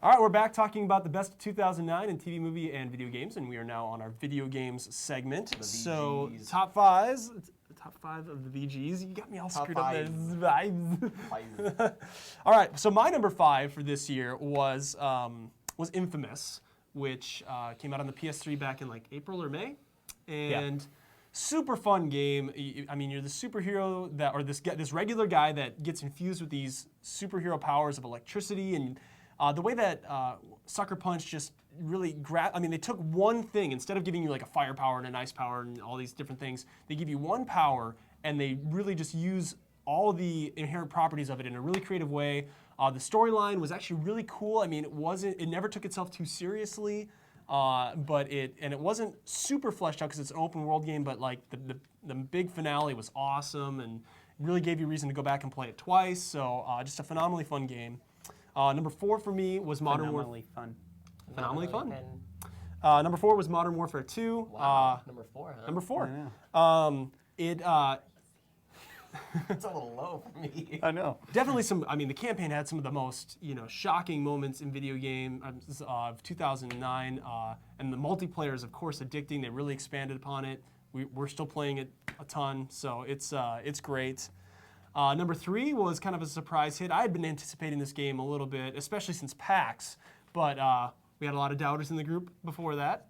All right, we're back talking about the best of 2009 in TV, movie, and video games, and we are now on our video games segment. So, top five of the VGs. You got me all screwed up there. All right, so my number 5 for this year was Infamous, which came out on the PS3 back in like April or May, and super fun game. I mean, you're the superhero that, or this regular guy that gets infused with these superhero powers of electricity, and the way that Sucker Punch just really I mean, they took one thing, instead of giving you like a fire power and an ice power and all these different things, they give you one power, and they really just use all the inherent properties of it in a really creative way. The storyline was actually really cool. I mean, it never took itself too seriously, but it wasn't super fleshed out because it's an open world game, but like the big finale was awesome and really gave you reason to go back and play it twice. So just a phenomenally fun game. Number 4 for me was Modern Warfare. Phenomenally fun. Number 4 was Modern Warfare 2. Wow, number 4, huh? Number 4. It's a little low for me. I know. Definitely I mean, the campaign had some of the most, shocking moments in video game of 2009, and the multiplayer is, of course, addicting. They really expanded upon it. We're still playing it a ton, so it's great. Number 3 was kind of a surprise hit. I had been anticipating this game a little bit, especially since PAX, but we had a lot of doubters in the group before that.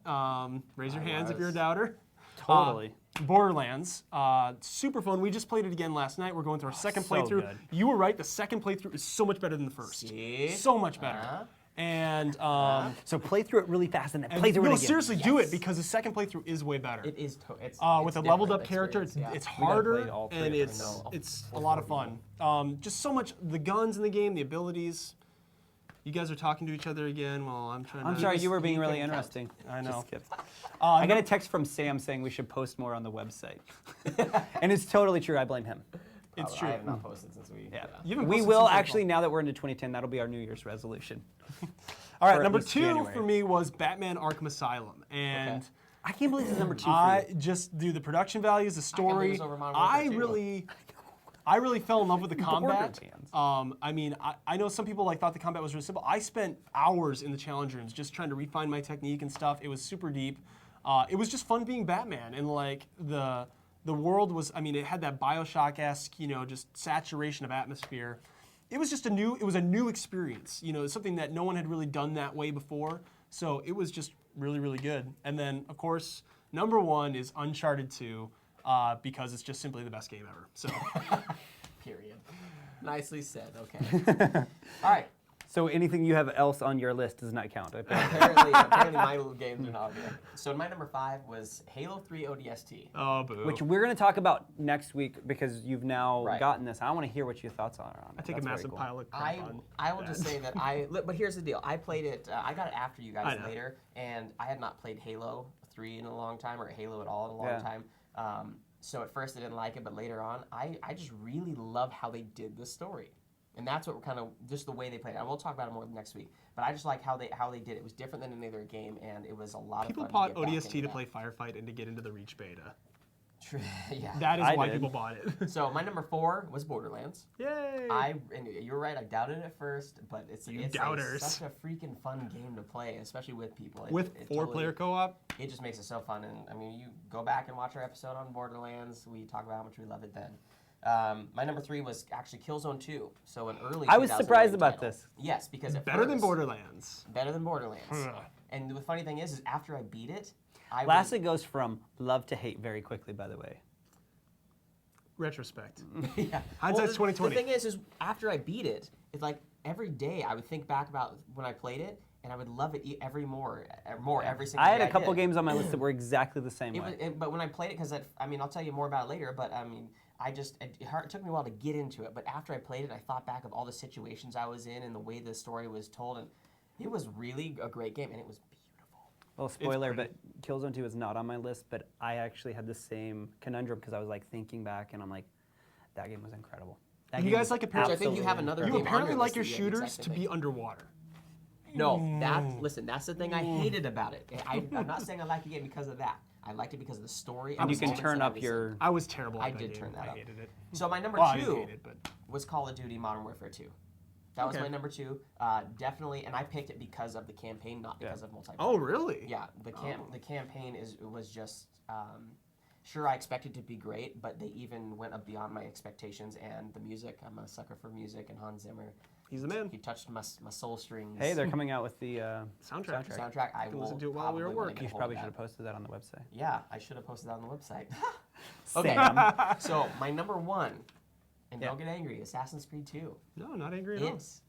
Raise your hands if you're a doubter. Totally. Borderlands, super fun. We just played it again last night. We're going through our second playthrough. Good. You were right. The second playthrough is so much better than the first. See? So much better. And so play through it really fast and then play through it again. Seriously, do it, because the second playthrough is way better. It is. With a leveled up character, it's harder and it's a lot of fun. Just so much, the guns in the game, the abilities. You guys are talking to each other again while I'm trying to... I'm sorry, you were being really interesting. I know. I got a text from Sam saying we should post more on the website. And it's totally true, I blame him. It's true. I have not posted since we... Yeah. We will actually, now that we're into 2010, that'll be our New Year's resolution. All right, number 2 for me was Batman Arkham Asylum. And I can't believe this is number 2 for you. Just do the production values, the story. I really fell in love with the combat. I mean, I know some people thought the combat was really simple. I spent hours in the challenge rooms just trying to refine my technique and stuff. It was super deep. It was just fun being Batman, and like the world was. I mean, it had that BioShock-esque, just saturation of atmosphere. It was just a new experience. It's something that no one had really done that way before. So it was just really, really good. And then, of course, number 1 is Uncharted 2. Because it's just simply the best game ever. So, period. Nicely said. Okay. All right. So anything you have else on your list does not count. Apparently my games are not good. So my number 5 was Halo 3 ODST. Oh, boo. Which we're going to talk about next week because you've now gotten this. I want to hear what your thoughts are on it. I take a massive pile of crap on. I will just say that but here's the deal. I played it, I got it after you guys later, and I had not played Halo 3 in a long time, or Halo at all in a long time. So at first I didn't like it, but later on, I just really love how they did the story. And that's what kind of, just the way they played it. And we'll talk about it more next week. But I just like how they did it. It was different than any other game, and it was a lot of fun. People bought ODST to play Firefight and to get into the Reach beta. True. Yeah. That is why people bought it. So my number 4 was Borderlands. Yay! And you're right, I doubted it at first, but it's such a freaking fun game to play, especially with people. With 4-player co-op? It just makes it so fun. And I mean, you go back and watch our episode on Borderlands. We talk about how much we love it then. My number 3 was actually Killzone 2. So an early. I was surprised about this. Yes, because better than Borderlands. Better than Borderlands. And the funny thing is after I beat it, Lastly goes from love to hate very quickly, by the way. Retrospect. Yeah. Hindsight's 2020. The thing is after I beat it, it's like every day I would think back about when I played it, and I would love it every single day. I had a couple games on my list that were exactly the same way. But when I played it, because I'll tell you more about it later, but I mean, it took me a while to get into it, but after I played it, I thought back of all the situations I was in and the way the story was told, and it was really a great game, and it was beautiful. Well, spoiler, but Killzone 2 is not on my list, but I actually had the same conundrum because I was like thinking back, and I'm like, that game was incredible. You guys like I think you have another game. You apparently like your shooters to be underwater. No, that's the thing I hated about it. I'm not saying I like the game because of that. I liked it because of the story. And you can turn up your... I was terrible at I that did game. turn that up. I hated it. So my number 2 was Call of Duty Modern Warfare 2. That was Okay. my number 2. Definitely, and I picked it because of the campaign, not because of multiplayer. Oh, really? Yeah, the campaign was just. Sure, I expected it to be great, but they even went up beyond my expectations. And the music, I'm a sucker for music, and Hans Zimmer. He's the man. He touched my soul strings. Hey, they're coming out with the Soundtrack. Soundtrack. I can will listen to it while we were probably working. get You hold probably of should have that. posted that on the website. Yeah, I should have posted that on the website. Sam. So my number 1, and Yeah. don't get angry, Assassin's Creed 2. No, not angry at all. It's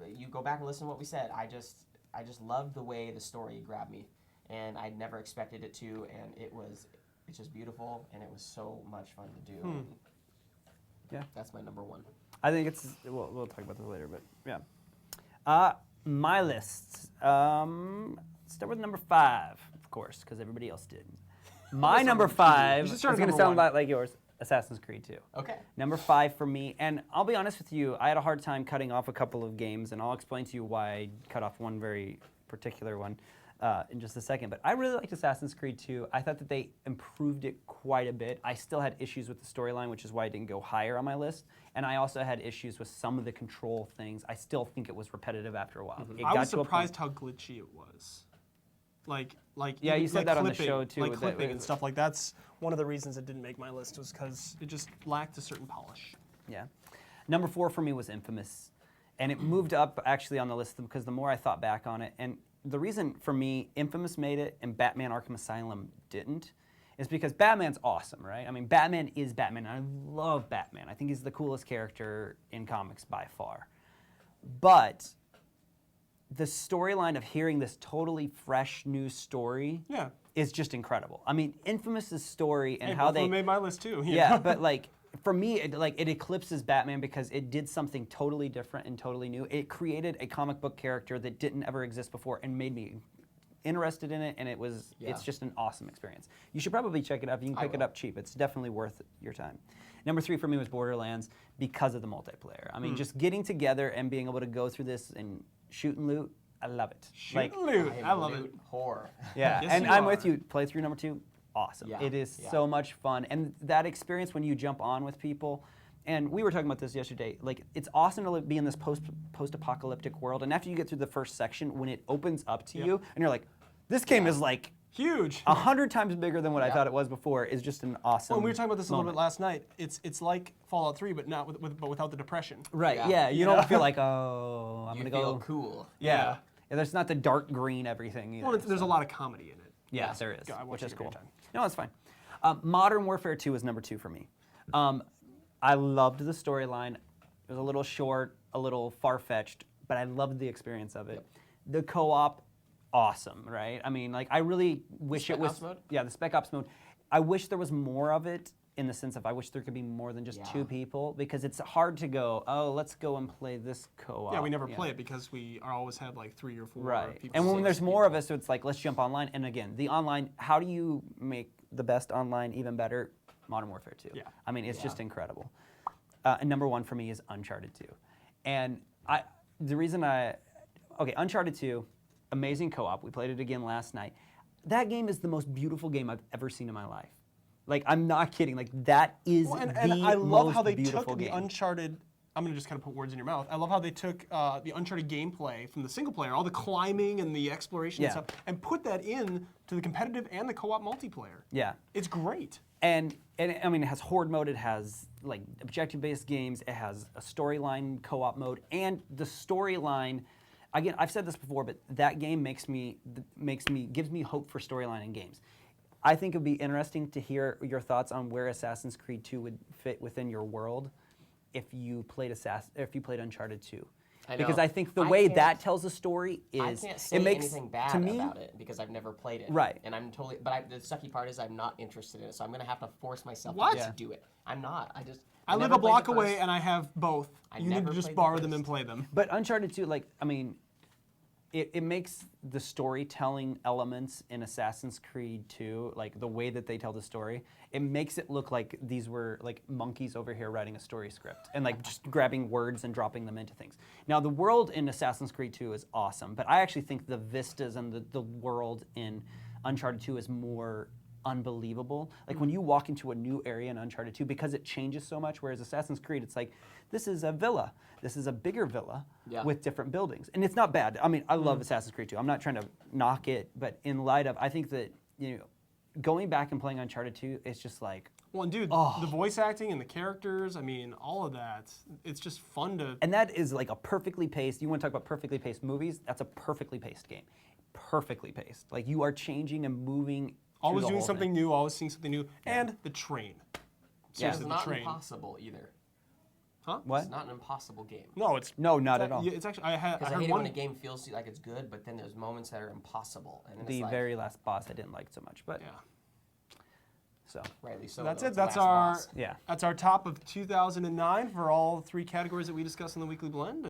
you go back and listen to what we said. I just loved the way the story grabbed me, and I never expected it to, and it's just beautiful, and it was so much fun to do. And Yeah. that's my number 1. I think it's, we'll talk about this later, but yeah. My list. Start with number 5, of course, because everybody else did. My number 5 You is should start going at to number sound a 1. lot like yours, Assassin's Creed 2. Okay. Number 5 for me, and I'll be honest with you, I had a hard time cutting off a couple of games, and I'll explain to you why I cut off one very particular one in just a second. But I really liked Assassin's Creed 2. I thought that they improved it quite a bit. I still had issues with the storyline, which is why I didn't go higher on my list. And I also had issues with some of the control things. I still think it was repetitive after a while. It I got was to a point- surprised how glitchy it was. Like Yeah, even, you said like that on the clipping, show, too, Like that clipping it- and stuff like that's one of the reasons it didn't make my list was because it just lacked a certain polish. Yeah. Number 4 for me was Infamous. And it moved up actually on the list because the more I thought back on it, and the reason for me Infamous made it and Batman Arkham Asylum didn't is because Batman's awesome, right? I mean, Batman is Batman, and I love Batman. I think he's the coolest character in comics by far. But the storyline of hearing this totally fresh new story Yeah. is just incredible. I mean, Infamous's story and Hey, how both of they them made my list too. you yeah, know? but like for me, it eclipses Batman because it did something totally different and totally new. It created a comic book character that didn't ever exist before and made me interested in it, and it's just an awesome experience. You should probably check it out. You can pick it up cheap. It's definitely worth your time. Number 3 for me was Borderlands because of the multiplayer. I mean, just getting together and being able to go through this and shoot and loot, I love it. Shoot and loot. I love it. Whore. Yeah, Yes, and you I'm are. with you. Playthrough number 2, awesome. Yeah, It is yeah. so much fun, and that experience when you jump on with people. And we were talking about this yesterday. Like, it's awesome to be in this post-apocalyptic world, and after you get through the first section, when it opens up to you, and you're like, "This game is like Huge. 100 times bigger than what I thought it was before," is just an awesome. Well, we were talking about this a little bit moment. last night. It's like Fallout 3, but not but without the depression. Right? Yeah. Yeah, you You don't know? feel like, oh, I'm You gonna feel go. cool. Yeah. Yeah, there's not the dark green everything either. Well, there's so. a lot of comedy in it. Yeah, there is, Go, I watch which it is every cool. time. No, it's fine. Modern Warfare 2 is number 2 for me. I loved the storyline. It was a little short, a little far-fetched, but I loved the experience of it. Yep. The co-op, awesome, right? I mean, like, I really wish Spec it was... Ops mode? Yeah, the Spec Ops mode. I wish there was more of it in the sense of I wish there could be more than just Yeah. 2 people because it's hard to go, oh, let's go and play this co-op. Yeah, we never play it because we always had like 3 or 4 Right. people. And when 6 there's more of people. us, so it's like, let's jump online. And again, the online, how do you make the best online even better? Modern Warfare 2. Yeah. I mean, it's Yeah. just incredible. And number 1 for me is Uncharted 2. And Uncharted 2, amazing co-op. We played it again last night. That game is the most beautiful game I've ever seen in my life. Like, I'm not kidding. Like, that is Well, and the I love most how they beautiful took the game. Uncharted. I'm gonna just kind of put words in your mouth. I love how they took the Uncharted gameplay from the single player, all the climbing and the exploration Yeah. and stuff, and put that in to the competitive and the co-op multiplayer. Yeah. It's great. And I mean, it has horde mode, it has like objective-based games, it has a storyline co-op mode, and the storyline. Again, I've said this before, but that game gives me hope for storyline in games. I think it would be interesting to hear your thoughts on where Assassin's Creed 2 would fit within your world if you played Uncharted 2. I know. Because I think the I way can't- that tells a story I is can't say it makes anything bad to me about it because I've never played it. Right. And I'm totally. But the sucky part is I'm not interested in it, so I'm gonna have to force myself What? to Yeah. do it. I'm not. I live never a played block the away first. and I have both. I You need never to just played the borrow them first. and play them. But Uncharted 2, like, I mean, it makes the storytelling elements in Assassin's Creed 2, like the way that they tell the story, it makes it look like these were like monkeys over here writing a story script and like just grabbing words and dropping them into things. Now, the world in Assassin's Creed 2 is awesome, but I actually think the vistas and the world in Uncharted 2 is more unbelievable. Like when you walk into a new area in Uncharted 2, because it changes so much, whereas Assassin's Creed, it's like, this is a villa. This is a bigger villa with different buildings. And it's not bad. I mean, I love Assassin's Creed 2. I'm not trying to knock it, but in light of, I think that, going back and playing Uncharted 2, it's just like, well, and dude, the voice acting and the characters, I mean, all of that, it's just fun to... And that is like a perfectly paced, you want to talk about perfectly paced movies, that's a perfectly paced game. Perfectly paced. Like you are changing and moving. Always doing something new, always seeing something new. And the train. It's not impossible either. Huh? What? It's not an impossible game. No, it's... No, not at all. It's actually... I Because I heard hate it one... when a game feels like it's good, but then there's moments that are impossible. And The it's like, very last boss I didn't like so much, but Yeah. so. rightly so. That's though, it. it's the That's last our boss. Yeah. That's our top of 2009 for all 3 categories that we discussed in the Weekly Blend.